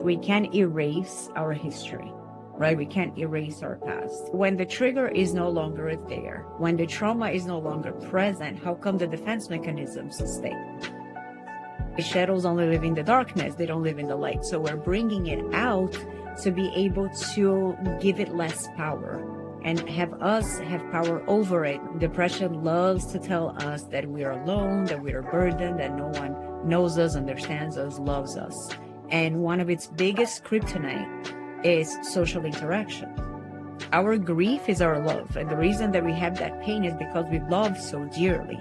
We can't erase our history, right? We can't erase our past. When the trigger is no longer there, when the trauma is no longer present, how come the defense mechanisms stay? The shadows only live in the darkness, they don't live in the light. So we're bringing it out to be able to give it less power and have us have power over it. Depression loves to tell us that we are alone, that we are burdened, that no one knows us, understands us, loves us. And one of its biggest kryptonite is social interaction. Our grief is our love. And the reason that we have that pain is because we love so dearly.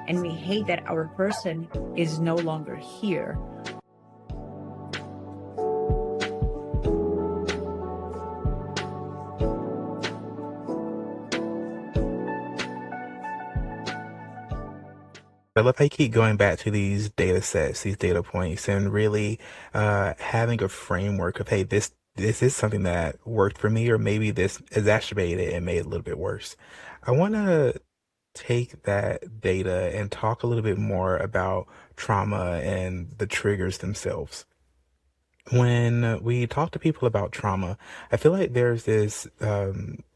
And we hate that our person is no longer here. I love how you keep going back to these data sets, these data points, and really having a framework of, hey, this is something that worked for me, or maybe this exacerbated it and made it a little bit worse. I want to take that data and talk a little bit more about trauma and the triggers themselves. When we talk to people about trauma, I feel like there's this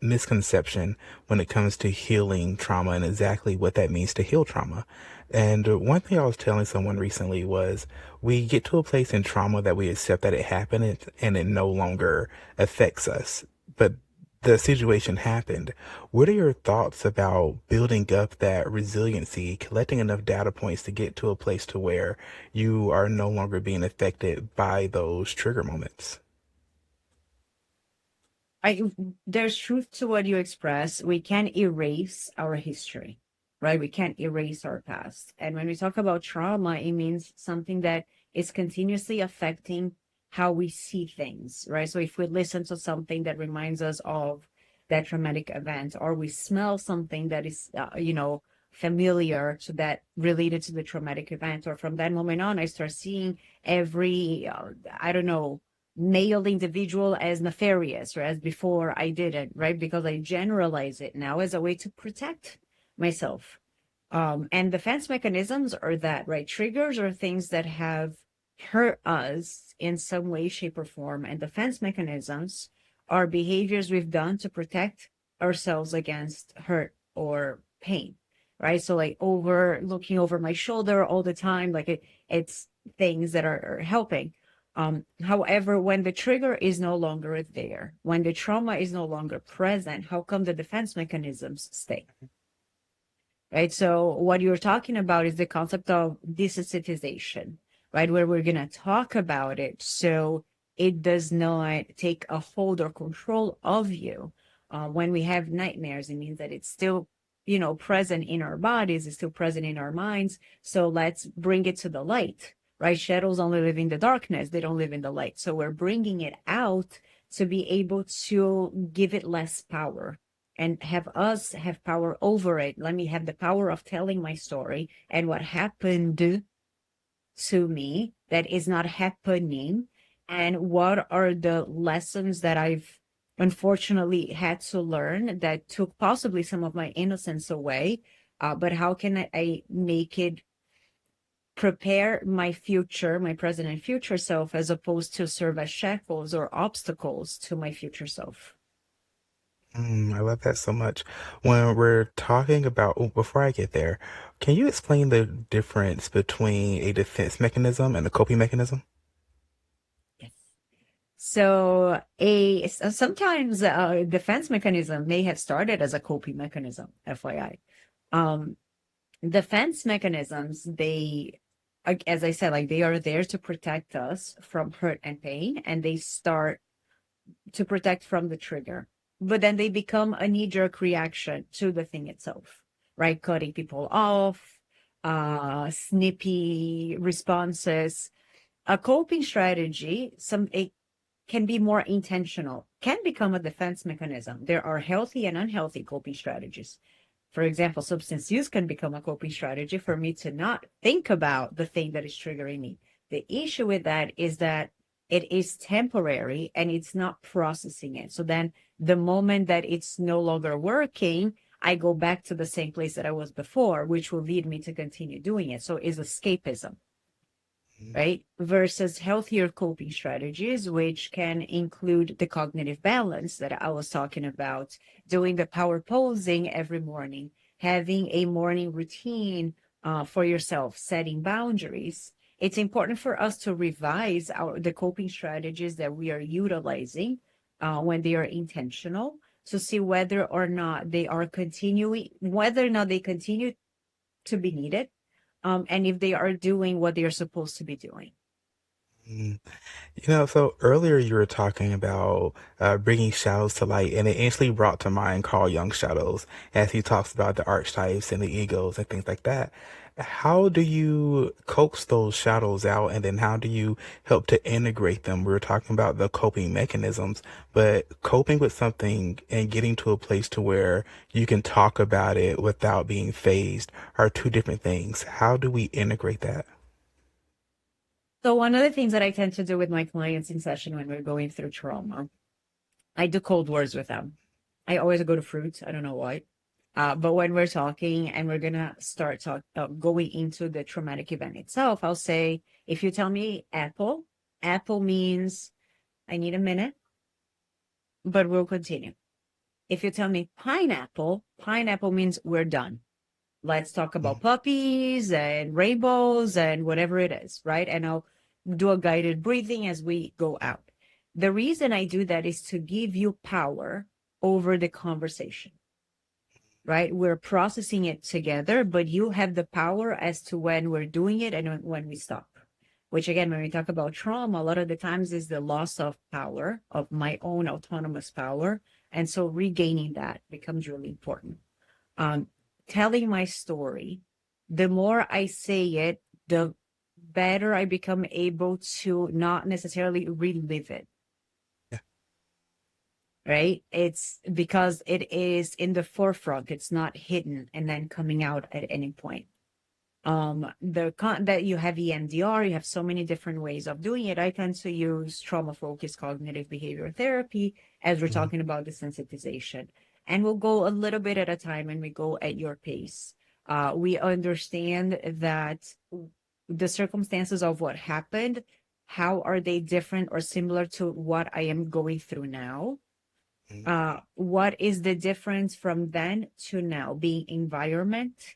misconception when it comes to healing trauma and exactly what that means to heal trauma. And one thing I was telling someone recently was we get to a place in trauma that we accept that it happened and it no longer affects us. But the situation happened. What are your thoughts about building up that resiliency, collecting enough data points to get to a place to where you are no longer being affected by those trigger moments? I, there's truth to what you express. We can't erase our history, right? We can't erase our past. And when we talk about trauma, it means something that is continuously affecting how we see things, right? So if we listen to something that reminds us of that traumatic event, or we smell something that is, familiar to that, related to the traumatic event, or from that moment on, I start seeing every, I don't know, male individual as nefarious, or as before I didn't, right? Because I generalize it now as a way to protect myself. And defense mechanisms are that, right? Triggers are things that have hurt us in some way, shape, or form. And defense mechanisms are behaviors we've done to protect ourselves against hurt or pain, right? So like looking over my shoulder all the time, like it's things that are helping. However, when the trigger is no longer there, when the trauma is no longer present, how come the defense mechanisms stay? Right. So what you're talking about is the concept of desensitization, right? Where we're going to talk about it so it does not take a hold or control of you. When we have nightmares, it means that it's still, present in our bodies, it's still present in our minds. So let's bring it to the light, right? Shadows only live in the darkness, they don't live in the light. So we're bringing it out to be able to give it less power and have us have power over it. Let me have the power of telling my story and what happened to me that is not happening, and what are the lessons that I've unfortunately had to learn that took possibly some of my innocence away. But how can I make it prepare my future, my present and future self, as opposed to serve as shackles or obstacles to my future self? I love that so much. When we're talking about, oh, before I get there, can you explain the difference between a defense mechanism and a coping mechanism? Yes. So sometimes a defense mechanism may have started as a coping mechanism, FYI. Um, Defense mechanisms, as I said, like they are there to protect us from hurt and pain, and they start to protect from the trigger. But then they become a knee-jerk reaction to the thing itself, right? Cutting people off, snippy responses. A coping strategy, it can be more intentional, can become a defense mechanism. There are healthy and unhealthy coping strategies. For example, substance use can become a coping strategy for me to not think about the thing that is triggering me. The issue with that is that it is temporary and it's not processing it. So then the moment that it's no longer working, I go back to the same place that I was before, which will lead me to continue doing it. So it's escapism. right? Versus healthier coping strategies, which can include the cognitive balance that I was talking about, doing the power posing every morning, having a morning routine for yourself, setting boundaries. It's important for us to revise the coping strategies that we are utilizing when they are intentional to see whether or not they are continuing, whether or not they continue to be needed, and if they are doing what they are supposed to be doing. Mm. So earlier you were talking about bringing shadows to light, and it instantly brought to mind Carl Jung's shadows as he talks about the archetypes and the egos and things like that. How do you coax those shadows out, and then how do you help to integrate them? We were talking about the coping mechanisms, but coping with something and getting to a place to where you can talk about it without being phased are two different things. How do we integrate that? So one of the things that I tend to do with my clients in session when we're going through trauma, I do cold words with them. I always go to fruits. I don't know why. But when we're talking and we're gonna start going into the traumatic event itself, I'll say, if you tell me apple, apple means I need a minute, but we'll continue. If you tell me pineapple, pineapple means we're done. Let's talk about puppies and rainbows and whatever it is, right? And I'll do a guided breathing as we go out. The reason I do that is to give you power over the conversation, right? We're processing it together, but you have the power as to when we're doing it and when we stop. Which again, when we talk about trauma, a lot of the times is the loss of power, of my own autonomous power. And so regaining that becomes really important. Um, Telling my story, the more I say it, the better I become able to not necessarily relive it, Yeah. right? It's because it is in the forefront, it's not hidden and then coming out at any point. That you have EMDR, you have so many different ways of doing it. I tend to use trauma focused cognitive behavior therapy as we're Mhm. talking about desensitization, and we'll go a little bit at a time and we go at your pace. We understand that the circumstances of what happened, how are they different or similar to what I am going through now? Mhm. What is the difference from then to now? Being environment,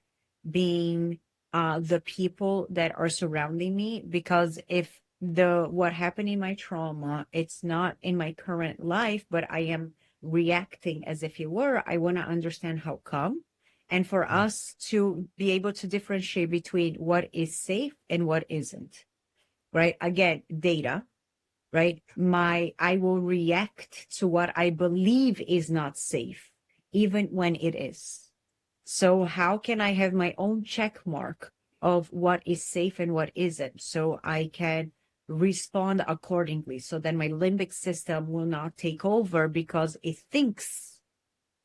being the people that are surrounding me. Because if the what happened in my trauma, it's not in my current life, but I am reacting as if it were, I want to understand how come. And for Mhm. us to be able to differentiate between what is safe and what isn't, right? Again, data, right? I will react to what I believe is not safe, even when it is. So how can I have my own check mark of what is safe and what isn't, so I can respond accordingly, so then my limbic system will not take over because it thinks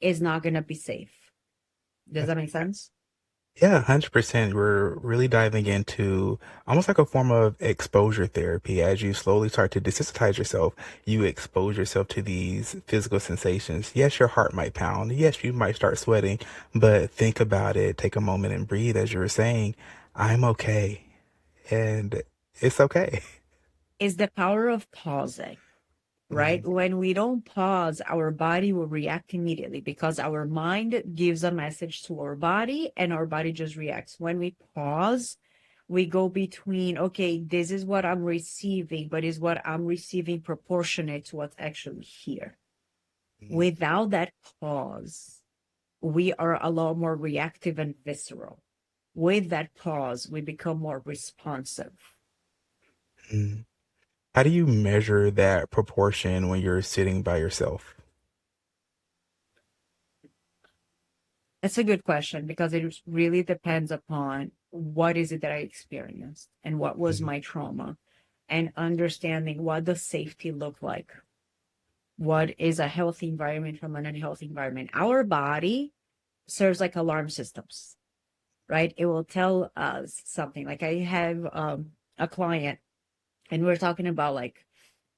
is not going to be safe. Does that make sense? Yeah, 100%. We're really diving into almost like a form of exposure therapy. As you slowly start to desensitize yourself, you expose yourself to these physical sensations. Yes, your heart might pound. Yes, you might start sweating, but think about it. Take a moment and breathe. As you were saying, I'm okay. And it's okay. Is the power of pausing, right? Mhm. When we don't pause, our body will react immediately because our mind gives a message to our body and our body just reacts. When we pause, we go between, okay, this is what I'm receiving, but is what I'm receiving proportionate to what's actually here? Mhm. Without that pause, we are a lot more reactive and visceral. With that pause, we become more responsive. Mhm. How do you measure that proportion when you're sitting by yourself? That's a good question because it really depends upon what is it that I experienced and what was Mhm. my trauma, and understanding what does safety look like. What is a healthy environment from an unhealthy environment? Our body serves like alarm systems, right? It will tell us something. Like I have a client and we're talking about like,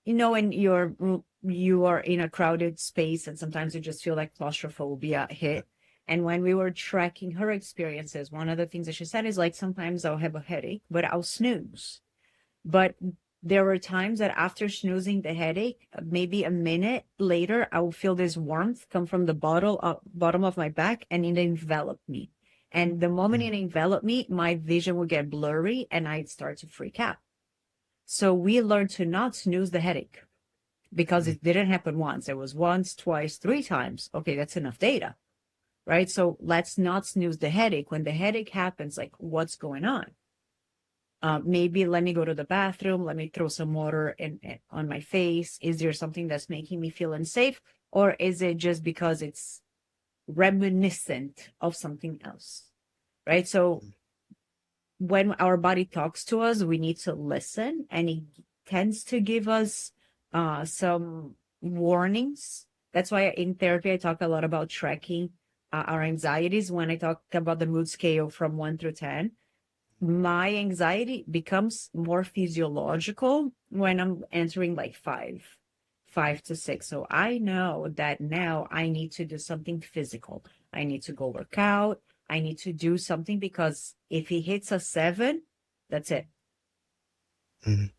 when you are in a crowded space and sometimes you just feel like claustrophobia hit. And when we were tracking her experiences, one of the things that she said is like, sometimes I'll have a headache, but I'll snooze. But there were times that after snoozing the headache, maybe a minute later, I would feel this warmth come from the bottom of my back, and it enveloped me. And the moment it enveloped me, my vision would get blurry and I'd start to freak out. So we learned to not snooze the headache because it didn't happen once. It was once, twice, three times. Okay, that's enough data, right? So let's not snooze the headache. When the headache happens, like, what's going on? Maybe let me go to the bathroom. Let me throw some water on my face. Is there something that's making me feel unsafe? Or is it just because it's reminiscent of something else, right? So when our body talks to us, we need to listen, and it tends to give us some warnings. That's why in therapy, I talk a lot about tracking our anxieties. When I talk about the mood scale from 1 through 10, my anxiety becomes more physiological when I'm entering like 5 to 6. So I know that now I need to do something physical. I need to go work out. I need to do something, because if he hits a 7, that's it. Mhm.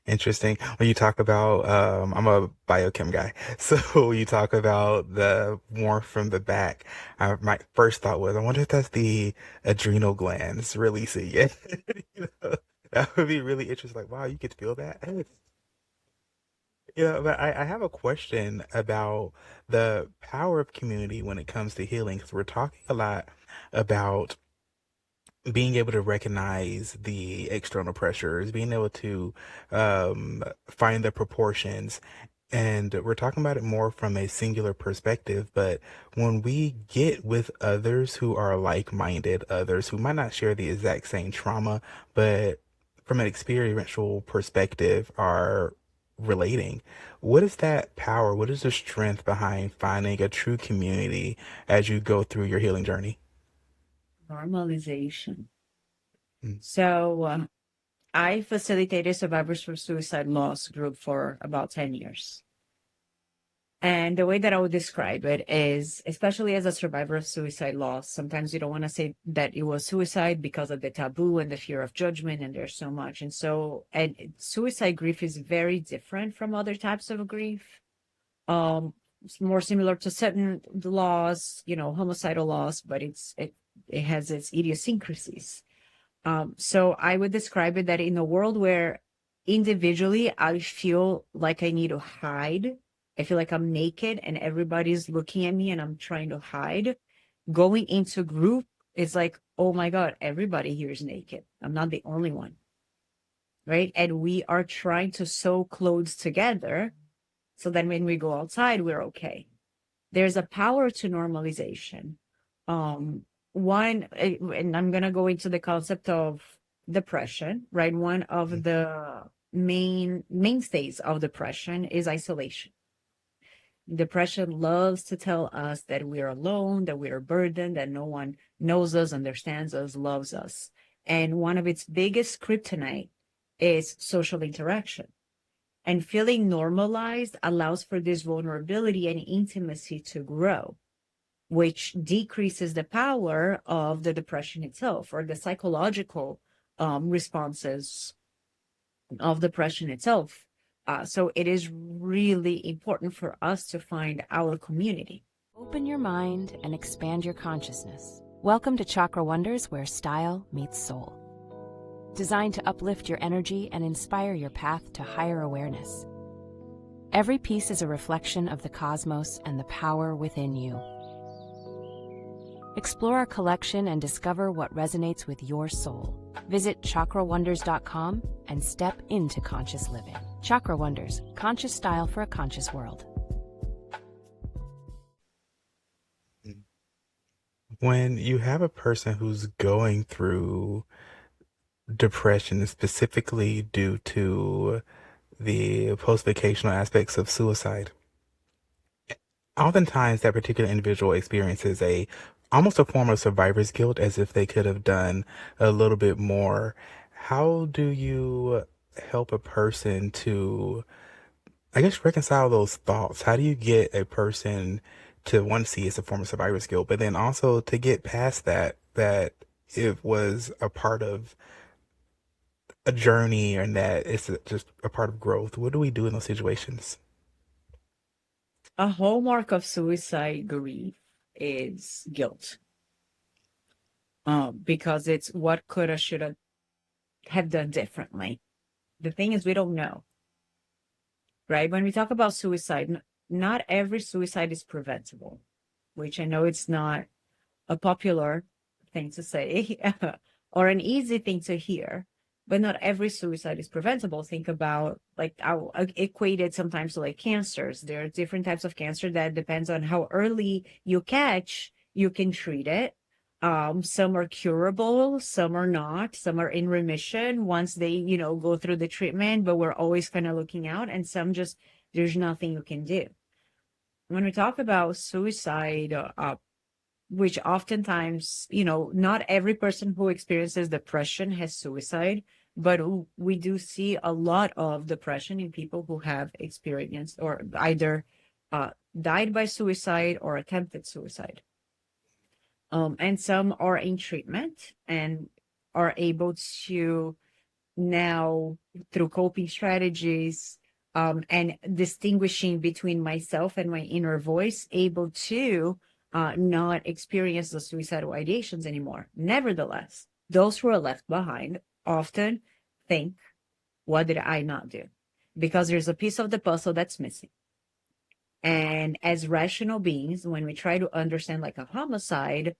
Interesting. When you talk about, I'm a biochem guy. So when you talk about the warmth from the back, my first thought was, I wonder if that's the adrenal glands releasing it. You know, that would be really interesting. Like, wow, you could feel that. But I have a question about the power of community when it comes to healing, because we're talking a lot about being able to recognize the external pressures, being able to find the proportions. And we're talking about it more from a singular perspective. But when we get with others who are like-minded, others who might not share the exact same trauma, but from an experiential perspective are relating, what is that power? What is the strength behind finding a true community as you go through your healing journey? Normalization. Mm, So I facilitated Survivors for Suicide Loss group for about 10 years. And the way that I would describe it is, especially as a survivor of suicide loss, sometimes you don't want to say that it was suicide because of the taboo and the fear of judgment, and there's so much. And suicide grief is very different from other types of grief. It's more similar to certain laws, homicidal laws, but it has its idiosyncrasies. So I would describe it that in a world where individually I feel like I need to hide, I feel like I'm naked and everybody's looking at me and I'm trying to hide. Going into group is like, oh my God, everybody here is naked. I'm not the only one, right? And we are trying to sew clothes together so that when we go outside, we're okay. There's a power to normalization. And I'm going to go into the concept of depression, right? One of the mainstays of depression is isolation. Depression loves to tell us that we're alone, that we're burdened, that no one knows us, understands us, loves us. And one of its biggest kryptonite is social interaction. And feeling normalized allows for this vulnerability and intimacy to grow, which decreases the power of the depression itself, or the psychological responses of depression itself. So it is really important for us to find our community. Open your mind and expand your consciousness. Welcome to Chakra Wonders, where style meets soul. Designed to uplift your energy and inspire your path to higher awareness. Every piece is a reflection of the cosmos and the power within you. Explore our collection and discover what resonates with your soul. Visit chakrawonders.com and step into conscious living. Chakra Wonders, conscious style for a conscious world. When you have a person who's going through depression, specifically due to the post-vacational aspects of suicide, oftentimes that particular individual experiences almost a form of survivor's guilt, as if they could have done a little bit more. How do you help a person to, I guess, reconcile those thoughts? How do you get a person to, one, see it's a form of survivor's guilt, but then also to get past that it was a part of a journey and that it's just a part of growth, what do we do in those situations? A hallmark of suicide grief is guilt, because it's what coulda, shoulda, have done differently. The thing is, we don't know, right? When we talk about suicide, not every suicide is preventable, which I know it's not a popular thing to say or an easy thing to hear, but not every suicide is preventable. Think about, like, I'll equate it sometimes to like cancers. There are different types of cancer that depends on how early you catch, you can treat it. Some are curable, some are not, some are in remission once they, go through the treatment, but we're always kind of looking out, and some just, there's nothing you can do. When we talk about suicide, which oftentimes, not every person who experiences depression has suicide, but we do see a lot of depression in people who have experienced or either died by suicide or attempted suicide. And some are in treatment and are able to now, through coping strategies, and distinguishing between myself and my inner voice, able to not experience the suicidal ideations anymore. Nevertheless, those who are left behind often think, what did I not do? Because there's a piece of the puzzle that's missing. And as rational beings, when we try to understand like a homicide,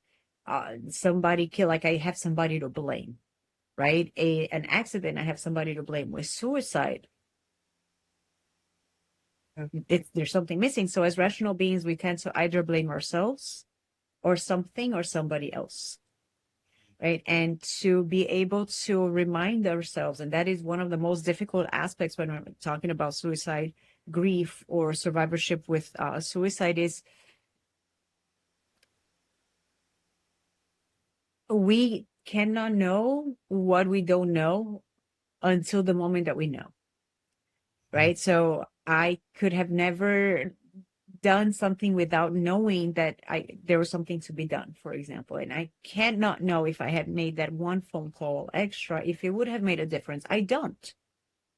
somebody killed, like I have somebody to blame, right? An accident, I have somebody to blame. With suicide, there's something missing. So as rational beings, we tend to either blame ourselves or something or somebody else, right? And to be able to remind ourselves, and that is one of the most difficult aspects when we're talking about suicide grief or survivorship with suicide, is we cannot know what we don't know until the moment that we know, right? So I could have never done something without knowing that there was something to be done, for example. And I cannot know if I had made that one phone call extra, if it would have made a difference. I don't,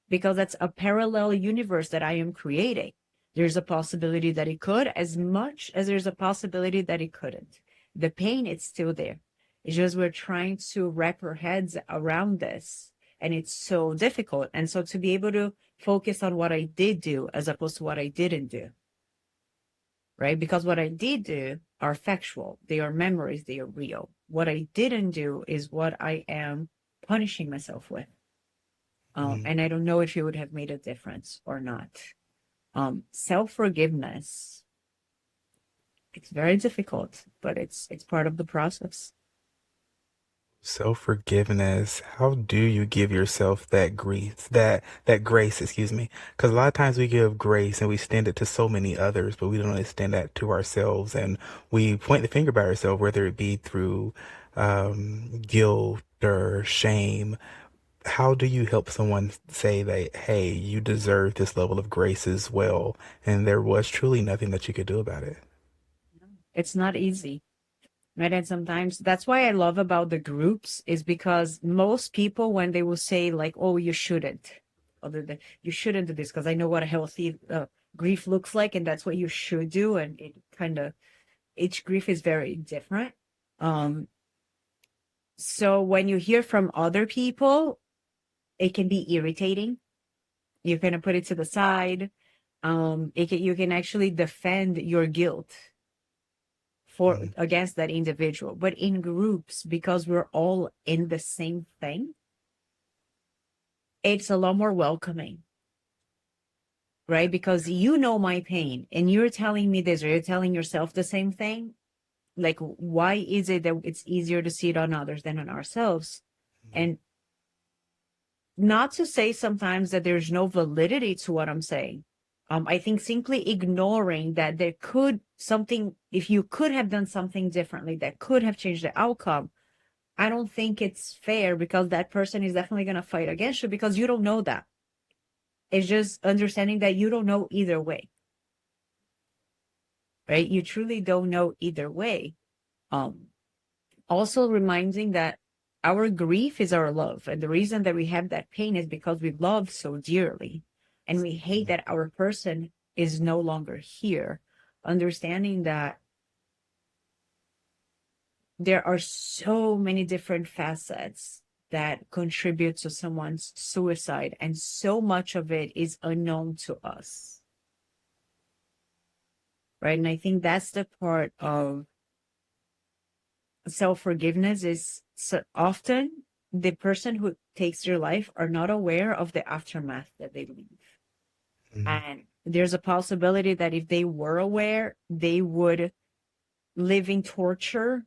because that's a parallel universe that I am creating. There's a possibility that it could, as much as there's a possibility that it couldn't. The pain, it's still there. It's just we're trying to wrap our heads around this, and it's so difficult. And so to be able to focus on what I did do as opposed to what I didn't do, right? Because what I did do are factual. They are memories. They are real. What I didn't do is what I am punishing myself with. And I don't know if it would have made a difference or not. Self-forgiveness, it's very difficult, but it's part of the process. Self-forgiveness. How do you give yourself that grief, that grace, excuse me? Because a lot of times we give grace and we extend it to so many others, but we don't extend that to ourselves, and we point the finger at ourselves, whether it be through guilt or shame. How do you help someone say that, hey, you deserve this level of grace as well, and there was truly nothing that you could do about it? It's not easy, right? And sometimes that's why I love about the groups, is because most people, when they will say like, oh, you shouldn't, other than you shouldn't do this, because I know what a healthy grief looks like, and that's what you should do. And it kind of, each grief is very different. So when you hear from other people, it can be irritating. You kind of put it to the side. You can actually defend your guilt against that individual. But in groups, because we're all in the same thing, it's a lot more welcoming, right? Because you know my pain and you're telling me this, or you're telling yourself the same thing. Like, why is it that it's easier to see it on others than on ourselves? And not to say sometimes that there's no validity to what I'm saying. I think simply ignoring that there could something, if you could have done something differently that could have changed the outcome, I don't think it's fair, because that person is definitely going to fight against you because you don't know that. It's just understanding that you don't know either way, right? You truly don't know either way. Also reminding that our grief is our love. And the reason that we have that pain is because we love so dearly and we hate that our person is no longer here. Understanding that there are so many different facets that contribute to someone's suicide, and so much of it is unknown to us. Right. And I think that's the part of self-forgiveness is so often the person who takes their life are not aware of the aftermath that they leave. And there's a possibility that if they were aware, they would live in torture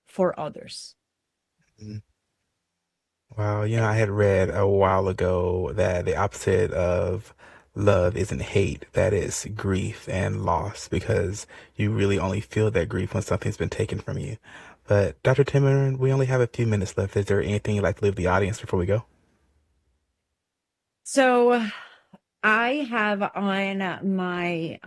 for others. Wow, I had read a while ago that the opposite of love isn't hate, that is grief and loss, because you really only feel that grief when something's been taken from you. But Dr. Timerman, we only have a few minutes left. Is there anything you'd like to leave the audience before we go? So I have on my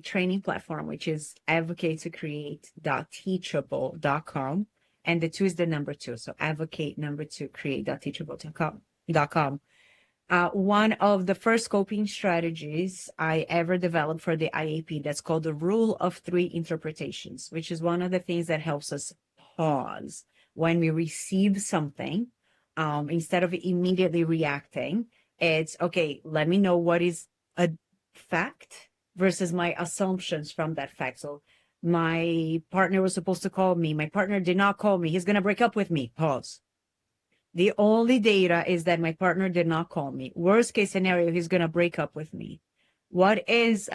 training platform, which is advocate2create.teachable.com. And the 2 is the number 2. So advocate2create.teachable.com. One of the first coping strategies I ever developed for the IAP, that's called the rule of 3 interpretations, which is one of the things that helps us pause when we receive something. Instead of immediately reacting, it's okay, let me know what is a fact versus my assumptions from that fact. So my partner was supposed to call me. My partner did not call me. He's going to break up with me. Pause. The only data is that my partner did not call me. Worst case scenario, he's going to break up with me. What is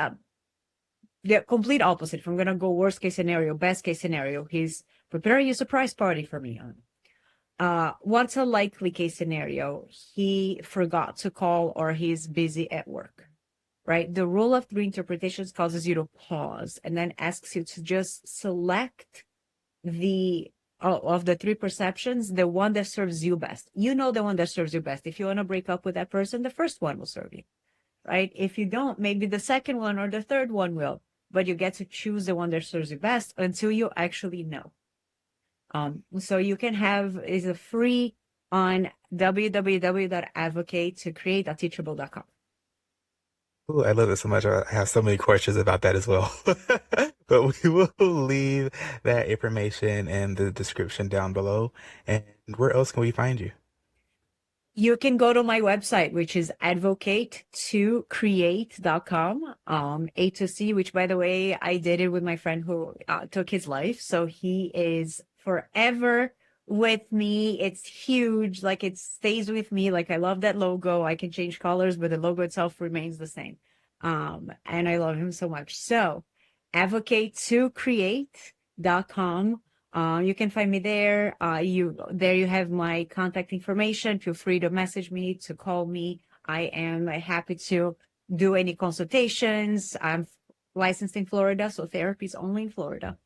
the complete opposite? If I'm going to go worst case scenario, best case scenario, he's preparing a surprise party for me. What's a likely case scenario? He forgot to call or he's busy at work, right? The rule of 3 interpretations causes you to pause and then asks you to just select of the 3 perceptions, the one that serves you best. The one that serves you best. If you want to break up with that person, the first one will serve you, right? If you don't, maybe the second one or the third one will, but you get to choose the one that serves you best until you actually know. So you can is a free on www.advocate2create.teachable.com. Ooh, I love it so much. I have so many questions about that as well. But we will leave that information in the description down below. And where else can we find you? You can go to my website, which is advocate2create.com. A to C, which, by the way, I did it with my friend who took his life. So he is forever with me. It's huge. Like, it stays with me. Like, I love that logo. I can change colors, but the logo itself remains the same. And I love him so much. So advocate2create.com. You can find me there. You have my contact information. Feel free to message me, to call me. I am happy to do any consultations. I'm licensed in Florida, so therapy is only in Florida.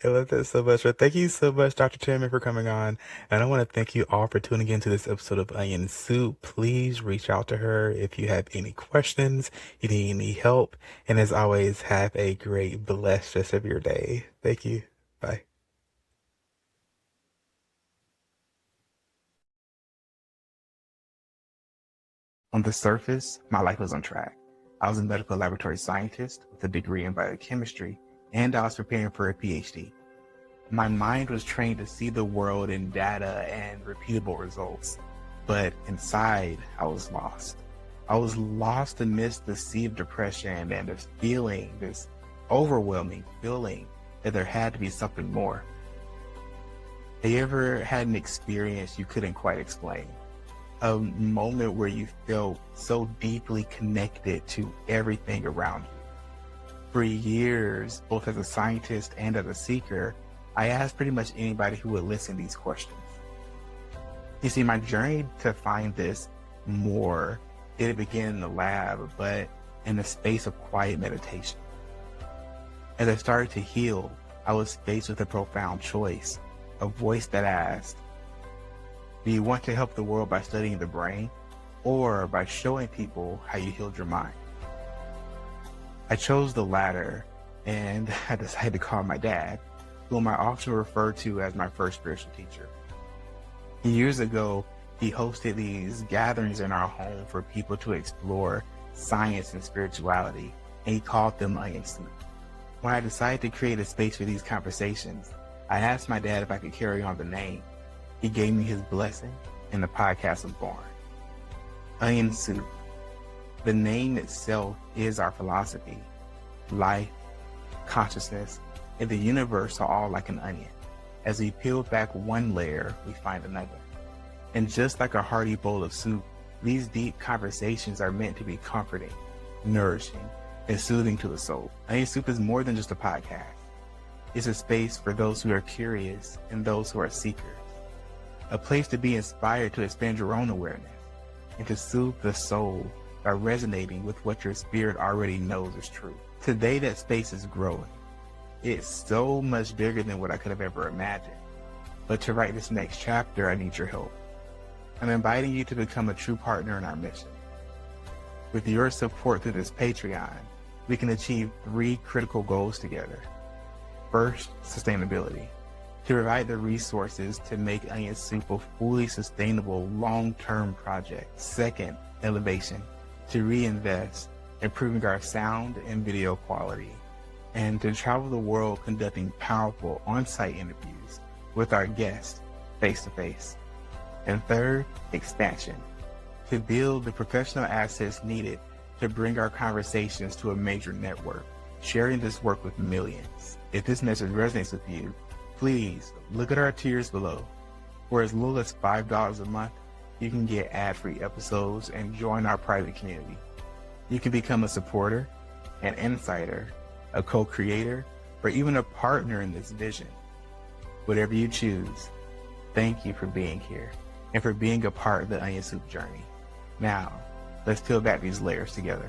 I love that so much. But thank you so much, Dr. Timerman, for coming on. And I want to thank you all for tuning into this episode of Onion Soup. Please reach out to her if you have any questions, you need any help. And as always, have a great, blessed rest of your day. Thank you. Bye. On the surface, my life was on track. I was a medical laboratory scientist with a degree in biochemistry, and I was preparing for a PhD. My mind was trained to see the world in data and repeatable results, but inside, I was lost. I was lost amidst the sea of depression and this feeling, this overwhelming feeling that there had to be something more. Have you ever had an experience you couldn't quite explain? A moment where you felt so deeply connected to everything around you. For years, both as a scientist and as a seeker, I asked pretty much anybody who would listen these questions. You see, my journey to find this more didn't begin in the lab, but in a space of quiet meditation. As I started to heal, I was faced with a profound choice, a voice that asked, do you want to help the world by studying the brain, or by showing people how you healed your mind? I chose the latter, and I decided to call my dad. whom I often refer to as my first spiritual teacher. Years ago, he hosted these gatherings in our home for people to explore science and spirituality, and he called them Onion Soup. When I decided to create a space for these conversations, I asked my dad if I could carry on the name. He gave me his blessing, and the podcast was born. Onion Soup. The name itself is our philosophy. Life, consciousness, and the universe are all like an onion. As we peel back one layer, we find another. And just like a hearty bowl of soup, these deep conversations are meant to be comforting, nourishing, and soothing to the soul. Onion Soup is more than just a podcast. It's a space for those who are curious and those who are seekers. A place to be inspired to expand your own awareness and to soothe the soul by resonating with what your spirit already knows is true. Today, that space is growing. It's so much bigger than what I could have ever imagined. But to write this next chapter, I need your help. I'm inviting you to become a true partner in our mission. With your support through this Patreon, we can achieve 3 critical goals together. First, sustainability. To provide the resources to make Onion Soup a fully sustainable long-term project. Second, elevation. To reinvest, improving our sound and video quality. And to travel the world conducting powerful on-site interviews with our guests face-to-face. And third, expansion. To build the professional assets needed to bring our conversations to a major network, sharing this work with millions. If this message resonates with you, please look at our tiers below. For as little as $5 a month, you can get ad-free episodes and join our private community. You can become a supporter, an insider, a co-creator, or even a partner in this vision. Whatever you choose, thank you for being here and for being a part of the Onion Soup journey. Now, let's peel back these layers together.